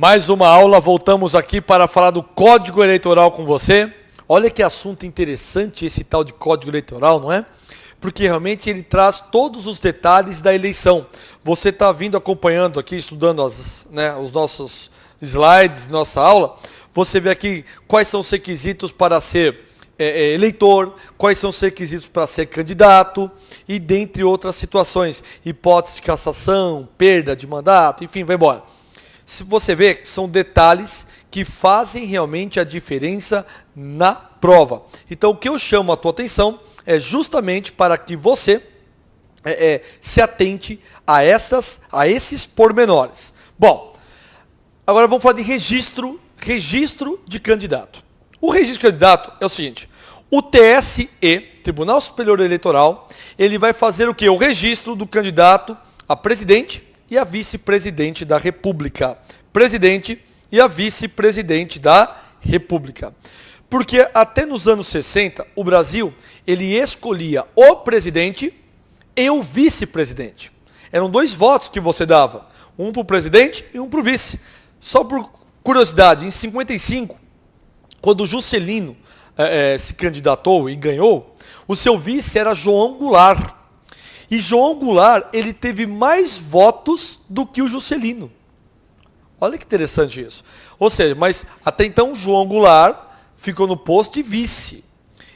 Mais uma aula, voltamos aqui para falar do Código Eleitoral com você. Olha que assunto interessante esse tal de Código Eleitoral, não é? Porque realmente ele traz todos os detalhes da eleição. Você está vindo acompanhando aqui, estudando os nossos slides, nossa aula. Você vê aqui quais são os requisitos para ser eleitor, quais são os requisitos para ser candidato e dentre outras situações. Hipótese de cassação, perda de mandato, enfim, vai embora. Se você vê que são detalhes que fazem realmente a diferença na prova. Então, o que eu chamo a tua atenção é justamente para que você se atente a esses pormenores. Bom, agora vamos falar de registro de candidato. O registro de candidato é o seguinte: o TSE, Tribunal Superior Eleitoral, ele vai fazer o quê? O registro do candidato a presidente e a vice-presidente da República. Presidente e a vice-presidente da República. Porque até nos anos 60, o Brasil, ele escolhia o presidente e o vice-presidente. Eram 2 votos que você dava, um para o presidente e um para o vice. Só por curiosidade, em 55, quando o Juscelino se candidatou e ganhou, o seu vice era João Goulart. E João Goulart, ele teve mais votos do que o Juscelino. Olha que interessante isso. Ou seja, mas até então João Goulart ficou no posto de vice.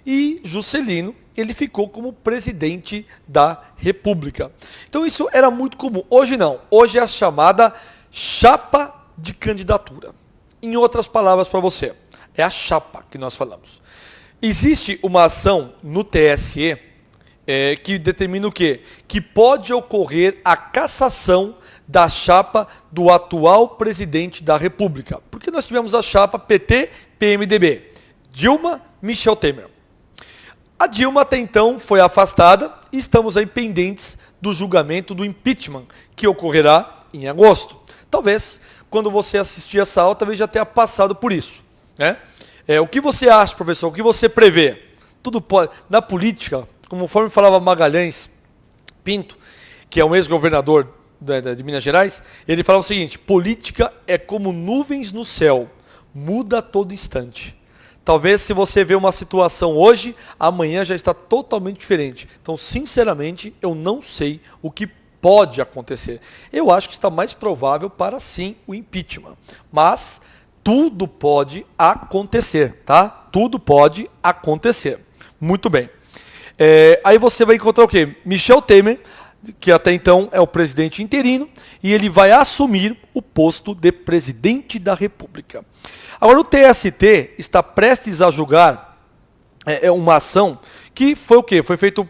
E Juscelino, ele ficou como presidente da República. Então isso era muito comum. Hoje não. Hoje é a chamada chapa de candidatura. Em outras palavras para você, é a chapa que nós falamos. Existe uma ação no TSE que determina o quê? Que pode ocorrer a cassação da chapa do atual presidente da República. Porque nós tivemos a chapa PT-PMDB, Dilma, Michel Temer. A Dilma até então foi afastada e estamos aí pendentes do julgamento do impeachment, que ocorrerá em agosto. Talvez, quando você assistir essa aula, talvez já tenha passado por isso, né? O que você acha, professor? O que você prevê? Tudo pode. Na política, conforme falava Magalhães Pinto, que é um ex-governador de Minas Gerais, ele falava o seguinte: política é como nuvens no céu, muda a todo instante. Talvez se você vê uma situação hoje, amanhã já está totalmente diferente. Então, sinceramente, eu não sei o que pode acontecer. Eu acho que está mais provável para sim o impeachment. Mas tudo pode acontecer, tá? Tudo pode acontecer. Muito bem. Aí você vai encontrar o quê? Michel Temer, que até então é o presidente interino, e ele vai assumir o posto de presidente da República. Agora, o TST está prestes a julgar uma ação que foi o quê? Foi feito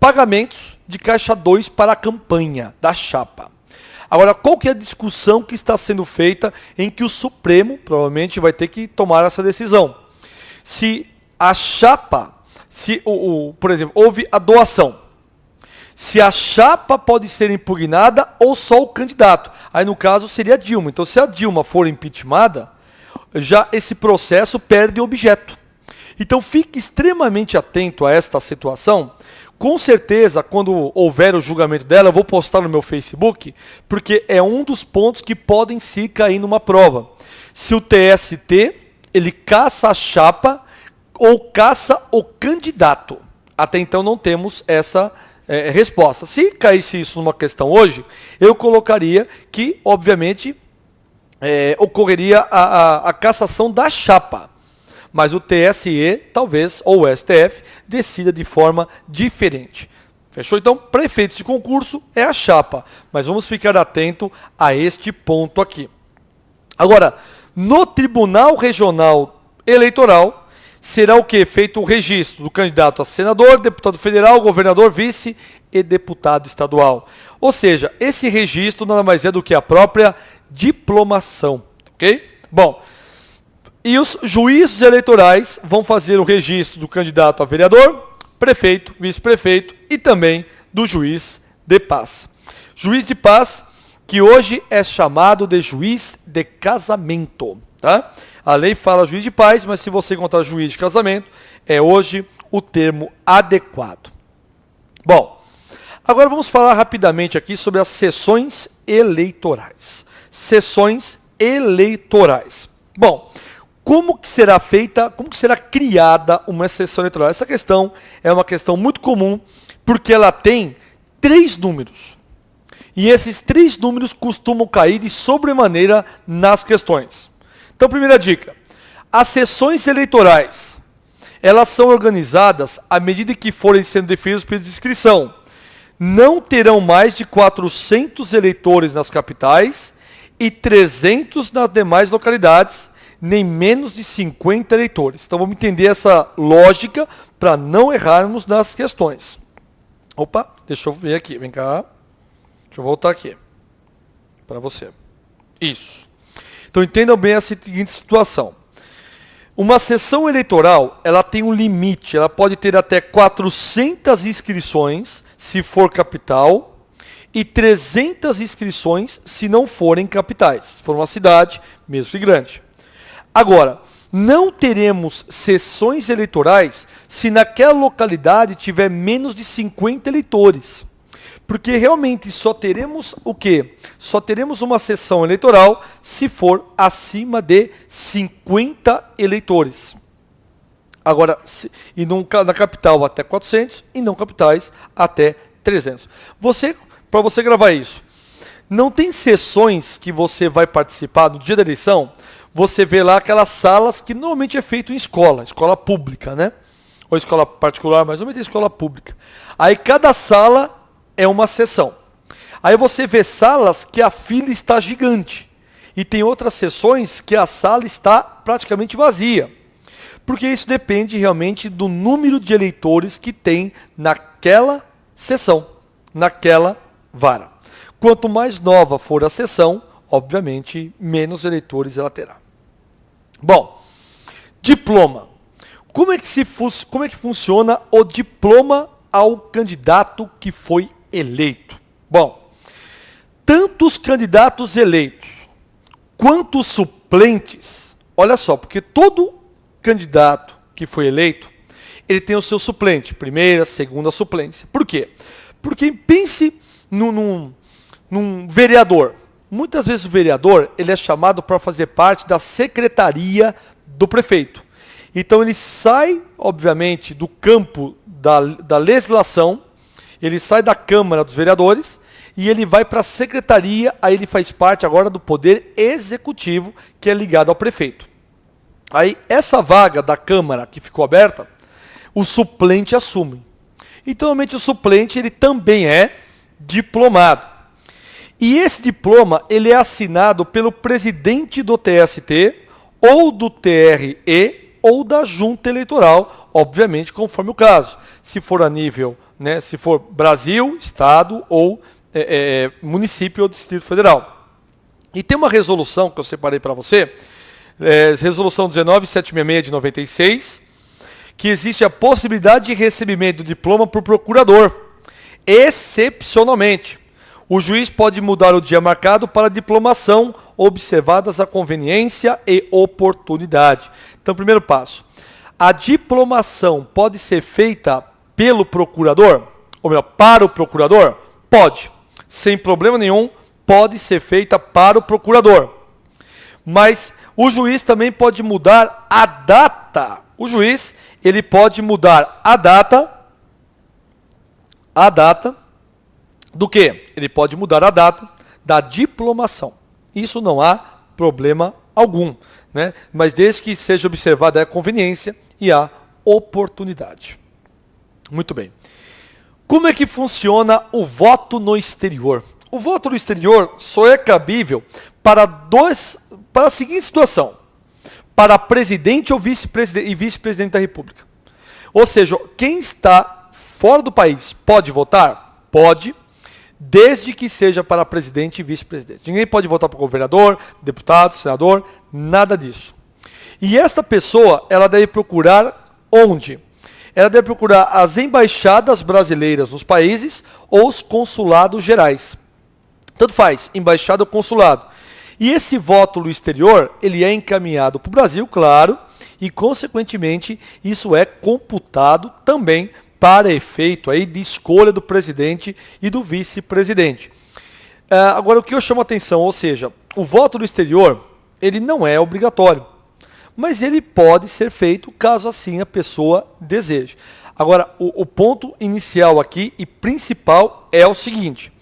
pagamentos de caixa 2 para a campanha da chapa. Agora, qual que é a discussão que está sendo feita em que o Supremo provavelmente vai ter que tomar essa decisão? Se a chapa, por exemplo, houve a doação, se a chapa pode ser impugnada ou só o candidato. Aí, no caso, seria a Dilma. Então, se a Dilma for impeachmentada, já esse processo perde objeto. Então, fique extremamente atento a esta situação. Com certeza, quando houver o julgamento dela, eu vou postar no meu Facebook, porque é um dos pontos que podem se cair numa prova. Se o TST, ele caça a chapa ou caça o candidato. Até então não temos essa resposta. Se caísse isso numa questão hoje, eu colocaria que, obviamente, ocorreria a cassação da chapa. Mas o TSE, talvez, ou o STF, decida de forma diferente. Fechou? Então, para efeitos de concurso, é a chapa. Mas vamos ficar atento a este ponto aqui. Agora, no Tribunal Regional Eleitoral, será o quê? Feito o registro do candidato a senador, deputado federal, governador, vice e deputado estadual. Ou seja, esse registro nada mais é do que a própria diplomação. Ok? Bom, e os juízes eleitorais vão fazer o registro do candidato a vereador, prefeito, vice-prefeito e também do juiz de paz. Juiz de paz, que hoje é chamado de juiz de casamento. Tá? A lei fala juiz de paz, mas se você encontrar juiz de casamento, é hoje o termo adequado. Bom, agora vamos falar rapidamente aqui sobre as sessões eleitorais. Sessões eleitorais. Bom, como que será criada uma sessão eleitoral? Essa questão é uma questão muito comum, porque ela tem 3 números. E esses 3 números costumam cair de sobremaneira nas questões. Então, primeira dica. As sessões eleitorais, elas são organizadas à medida que forem sendo definidos os períodos de inscrição. Não terão mais de 400 eleitores nas capitais e 300 nas demais localidades, nem menos de 50 eleitores. Então vamos entender essa lógica para não errarmos nas questões. Opa, deixa eu ver aqui, vem cá. Deixa eu voltar aqui para você. Isso. Então entendam bem a seguinte situação. Uma sessão eleitoral, ela tem um limite, ela pode ter até 400 inscrições, se for capital, e 300 inscrições, se não forem capitais, se for uma cidade, mesmo que grande. Agora, não teremos sessões eleitorais se naquela localidade tiver menos de 50 eleitores. Porque realmente só teremos o quê? Só teremos uma sessão eleitoral se for acima de 50 eleitores. Agora, na capital até 400 e não capitais até 300. Para você gravar isso, não tem sessões que você vai participar no dia da eleição, você vê lá aquelas salas que normalmente é feito em escola pública, né? Ou escola particular, mas normalmente é escola pública. Aí cada sala é uma sessão. Aí você vê salas que a fila está gigante. E tem outras sessões que a sala está praticamente vazia. Porque isso depende realmente do número de eleitores que tem naquela sessão, naquela vara. Quanto mais nova for a sessão, obviamente, menos eleitores ela terá. Bom, diploma. Como é que funciona o diploma ao candidato que foi eleito? Bom, tanto os candidatos eleitos quanto os suplentes, olha só, porque todo candidato que foi eleito, ele tem o seu suplente, primeira, segunda suplência. Por quê? Porque pense num vereador. Muitas vezes o vereador ele é chamado para fazer parte da secretaria do prefeito. Então ele sai, obviamente, do campo da legislação, ele sai da Câmara dos Vereadores e ele vai para a secretaria, aí ele faz parte agora do poder executivo, que é ligado ao prefeito. Aí essa vaga da Câmara que ficou aberta, o suplente assume. Então, normalmente o suplente ele também é diplomado. E esse diploma ele é assinado pelo presidente do TST, ou do TRE, ou da junta eleitoral, obviamente, conforme o caso. Se for a nível, né, se for Brasil, Estado, ou município ou Distrito Federal. E tem uma resolução que eu separei para você, resolução 19766 de 96, que existe a possibilidade de recebimento do diploma por procurador. Excepcionalmente, o juiz pode mudar o dia marcado para diplomação, observadas a conveniência e oportunidade. Então, primeiro passo. A diplomação pode ser feita pelo procurador? Ou melhor, para o procurador? Pode. Sem problema nenhum, pode ser feita para o procurador. Mas o juiz também pode mudar a data. O juiz, ele pode mudar a data do quê? Ele pode mudar a data da diplomação. Isso não há problema algum, né? Mas desde que seja observada a conveniência e a oportunidade. Muito bem. Como é que funciona o voto no exterior? O voto no exterior só é cabível para a seguinte situação: para presidente ou vice-presidente e vice-presidente da República. Ou seja, quem está fora do país pode votar? Pode, desde que seja para presidente e vice-presidente. Ninguém pode votar para governador, deputado, senador, nada disso. E esta pessoa, ela deve procurar onde? Ela deve procurar as embaixadas brasileiras nos países ou os consulados gerais. Tanto faz, embaixada ou consulado. E esse voto no exterior, ele é encaminhado para o Brasil, claro, e consequentemente isso é computado também para efeito aí de escolha do presidente e do vice-presidente. Agora, o que eu chamo a atenção, ou seja, o voto no exterior, ele não é obrigatório, mas ele pode ser feito caso assim a pessoa deseje. Agora, o ponto inicial aqui e principal é o seguinte,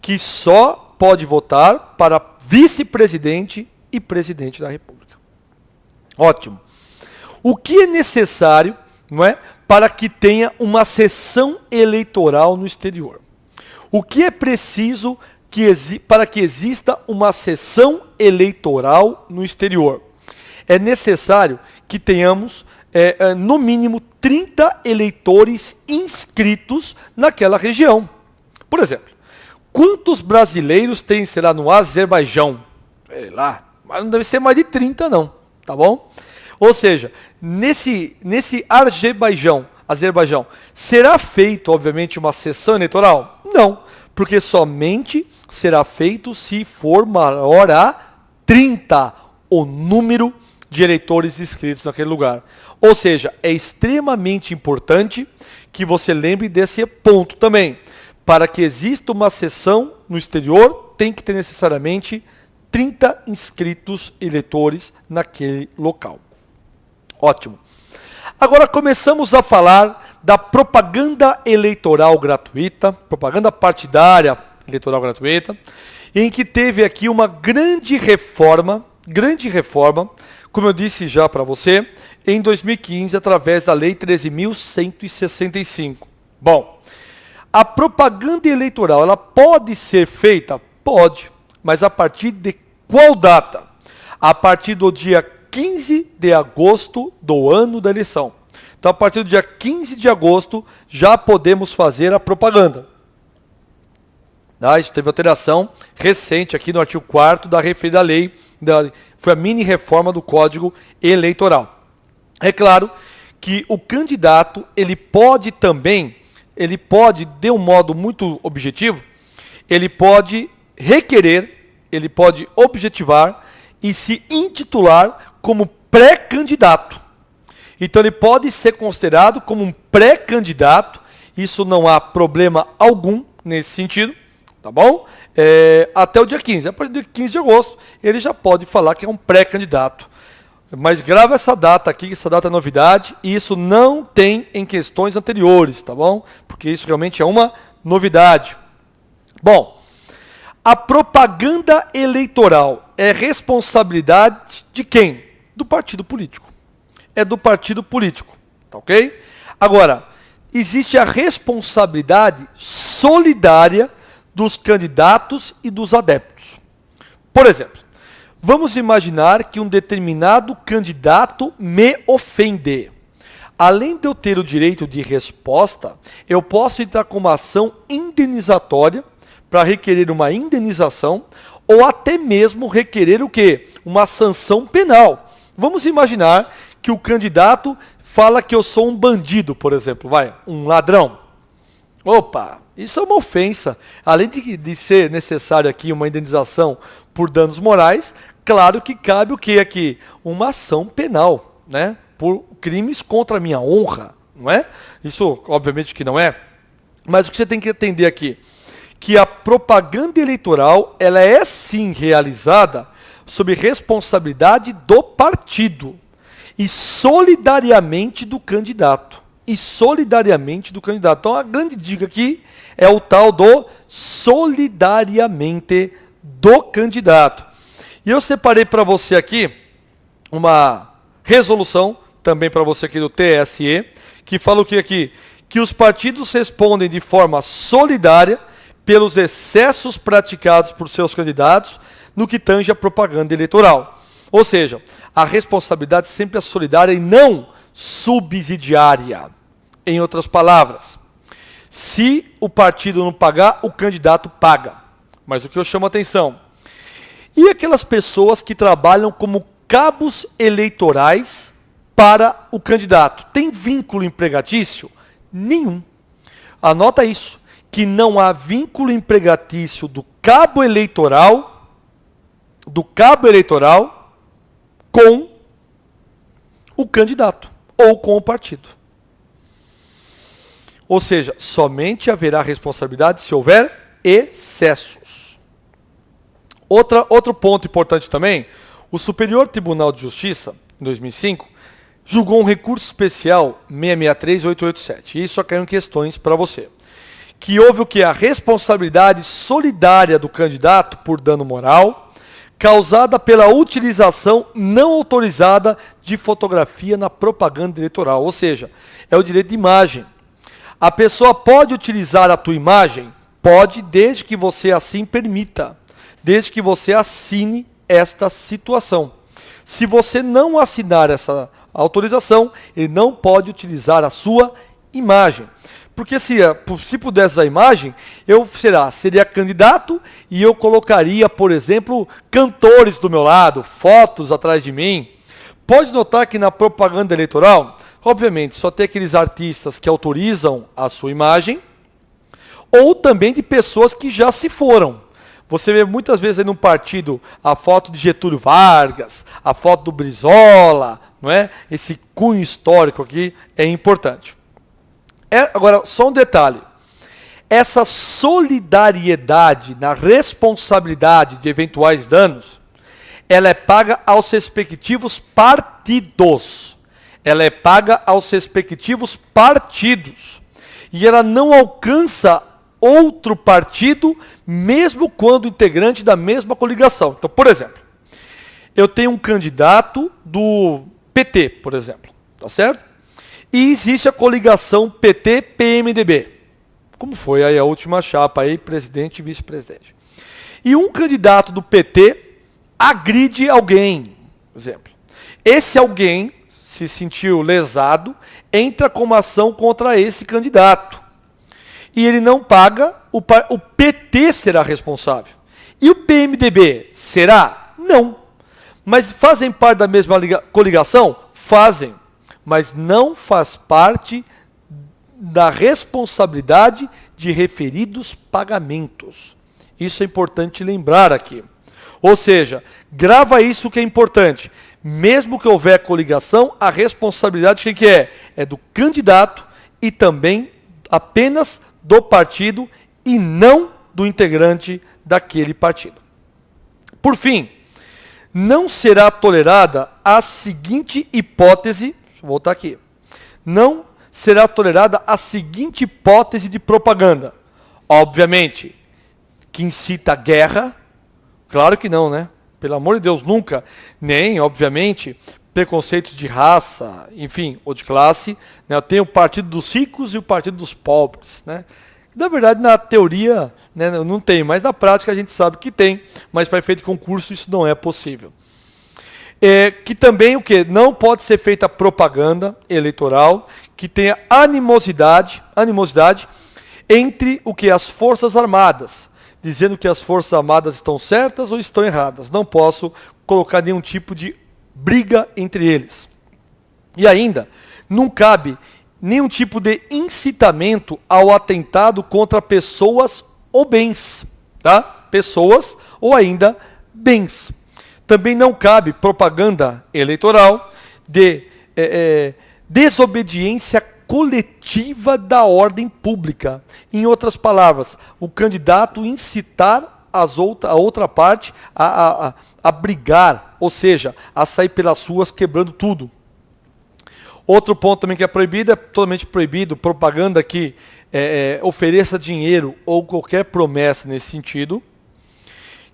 que só pode votar para vice-presidente e presidente da República. Ótimo. O que é necessário, não é, para que tenha uma sessão eleitoral no exterior? O que é preciso para que exista uma sessão eleitoral no exterior? É necessário que tenhamos, no mínimo, 30 eleitores inscritos naquela região. Por exemplo, quantos brasileiros tem, sei lá, no Azerbaijão? Sei lá, mas não deve ser mais de 30 não, tá bom? Ou seja, nesse Azerbaijão, será feito, obviamente, uma sessão eleitoral? Não, porque somente será feito se for maior a 30 o número de eleitores inscritos naquele lugar. Ou seja, é extremamente importante que você lembre desse ponto também. Para que exista uma sessão no exterior, tem que ter necessariamente 30 inscritos eleitores naquele local. Ótimo. Agora começamos a falar da propaganda eleitoral gratuita, propaganda partidária eleitoral gratuita, em que teve aqui uma grande reforma, como eu disse já para você, em 2015, através da Lei 13.165. Bom, a propaganda eleitoral, ela pode ser feita? Pode, mas a partir de qual data? A partir do dia 15 de agosto do ano da eleição. Então, a partir do dia 15 de agosto, já podemos fazer a propaganda. Isso teve alteração recente aqui no artigo 4º da referida lei, foi a mini reforma do Código Eleitoral. É claro que o candidato, ele pode, de um modo muito objetivo, ele pode requerer, ele pode objetivar e se intitular como pré-candidato. Então ele pode ser considerado como um pré-candidato, isso não há problema algum nesse sentido, tá bom? Até o dia 15, a partir do dia 15 de agosto, ele já pode falar que é um pré-candidato. Mas grava essa data aqui, essa data é novidade, e isso não tem em questões anteriores, tá bom? Porque isso realmente é uma novidade. Bom, a propaganda eleitoral é responsabilidade de quem? Do partido político. É do partido político, tá ok? Agora, existe a responsabilidade solidária dos candidatos e dos adeptos. Por exemplo, vamos imaginar que um determinado candidato me ofender. Além de eu ter o direito de resposta, eu posso entrar com uma ação indenizatória para requerer uma indenização ou até mesmo requerer o quê? Uma sanção penal. Vamos imaginar que o candidato fala que eu sou um bandido, por exemplo, um ladrão. Opa, isso é uma ofensa. Além de ser necessário aqui uma indenização por danos morais, claro que cabe o que aqui? Uma ação penal, né? Por crimes contra a minha honra, não é? Isso, obviamente, que não é. Mas o que você tem que entender aqui? Que a propaganda eleitoral, ela é sim realizada sob responsabilidade do partido e solidariamente do candidato. Então, a grande dica aqui é o tal do solidariamente do candidato. E eu separei para você aqui uma resolução, também para você aqui do TSE, que fala o que aqui? Que os partidos respondem de forma solidária pelos excessos praticados por seus candidatos no que tange a propaganda eleitoral. Ou seja, a responsabilidade sempre é solidária e não subsidiária. Em outras palavras, se o partido não pagar, o candidato paga. Mas o que eu chamo a atenção? E aquelas pessoas que trabalham como cabos eleitorais para o candidato? Tem vínculo empregatício? Nenhum. Anota isso, que não há vínculo empregatício do cabo eleitoral com o candidato ou com o partido. Ou seja, somente haverá responsabilidade se houver excessos. Outro ponto importante também, O Superior Tribunal de Justiça, em 2005, julgou um recurso especial 663887. E isso só caiu em questões para você. Que houve o que? A responsabilidade solidária do candidato por dano moral, causada pela utilização não autorizada de fotografia na propaganda eleitoral. Ou seja, é o direito de imagem. A pessoa pode utilizar a tua imagem? Pode, desde que você assim permita. Desde que você assine esta situação. Se você não assinar essa autorização, ele não pode utilizar a sua imagem. Porque se pudesse a imagem, eu seria candidato e eu colocaria, por exemplo, cantores do meu lado, fotos atrás de mim. Pode notar que na propaganda eleitoral, obviamente, só tem aqueles artistas que autorizam a sua imagem, ou também de pessoas que já se foram. Você vê muitas vezes aí no partido a foto de Getúlio Vargas, a foto do Brizola, não é? Esse cunho histórico aqui é importante. Agora, só um detalhe. Essa solidariedade na responsabilidade de eventuais danos, ela é paga aos respectivos partidos. Ela é paga aos respectivos partidos. E ela não alcança outro partido, mesmo quando integrante da mesma coligação. Então, por exemplo, eu tenho um candidato do PT, por exemplo, tá certo? E existe a coligação PT-PMDB, como foi aí a última chapa aí, presidente e vice-presidente. E um candidato do PT agride alguém, por exemplo. Esse alguém se sentiu lesado, entra com uma ação contra esse candidato. E ele não paga, o PT será responsável. E o PMDB será? Não. Mas fazem parte da mesma coligação? Fazem. Mas não faz parte da responsabilidade de referidos pagamentos. Isso é importante lembrar aqui. Ou seja, grava isso que é importante. Mesmo que houver coligação, a responsabilidade de quem que é? É do candidato e também apenas do partido e não do integrante daquele partido. Por fim, não será tolerada a seguinte hipótese, deixa eu voltar aqui, não será tolerada a seguinte hipótese de propaganda. Obviamente, que incita a guerra, claro que não, né? Pelo amor de Deus, nunca, nem, obviamente, preconceitos de raça, enfim, ou de classe, né? Tem o partido dos ricos e o partido dos pobres, né? Na verdade, na teoria, né, não tem, mas na prática a gente sabe que tem, mas para efeito de concurso isso não é possível. Que também o que? Não pode ser feita propaganda eleitoral que tenha animosidade entre o que? As Forças Armadas, dizendo que as Forças Armadas estão certas ou estão erradas. Não posso colocar nenhum tipo de briga entre eles. E ainda, não cabe nenhum tipo de incitamento ao atentado contra pessoas ou bens, tá? Pessoas ou ainda bens. Também não cabe propaganda eleitoral de desobediência coletiva da ordem pública. Em outras palavras, o candidato incitar a outra parte a brigar, ou seja, a sair pelas ruas quebrando tudo. Outro ponto também que é proibido, é totalmente proibido, propaganda que ofereça dinheiro ou qualquer promessa nesse sentido,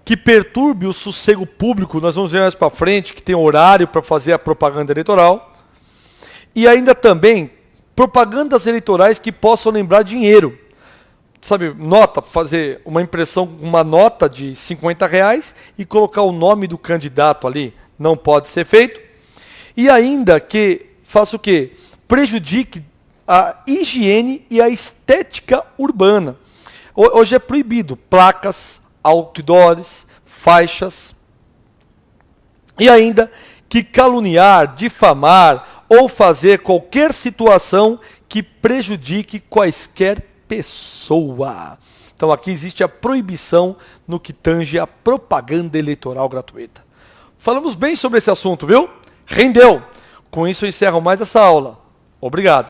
que perturbe o sossego público, nós vamos ver mais para frente, que tem horário para fazer a propaganda eleitoral, e ainda também propagandas eleitorais que possam lembrar dinheiro. Sabe, nota, fazer uma impressão, uma nota de R$50 e colocar o nome do candidato ali, não pode ser feito. E ainda que faça o quê? Prejudique a higiene e a estética urbana. Hoje é proibido placas, outdoors, faixas. E ainda que caluniar, difamar ou fazer qualquer situação que prejudique quaisquer pessoa. Então aqui existe a proibição no que tange a propaganda eleitoral gratuita. Falamos bem sobre esse assunto, viu? Rendeu! Com isso eu encerro mais essa aula. Obrigado.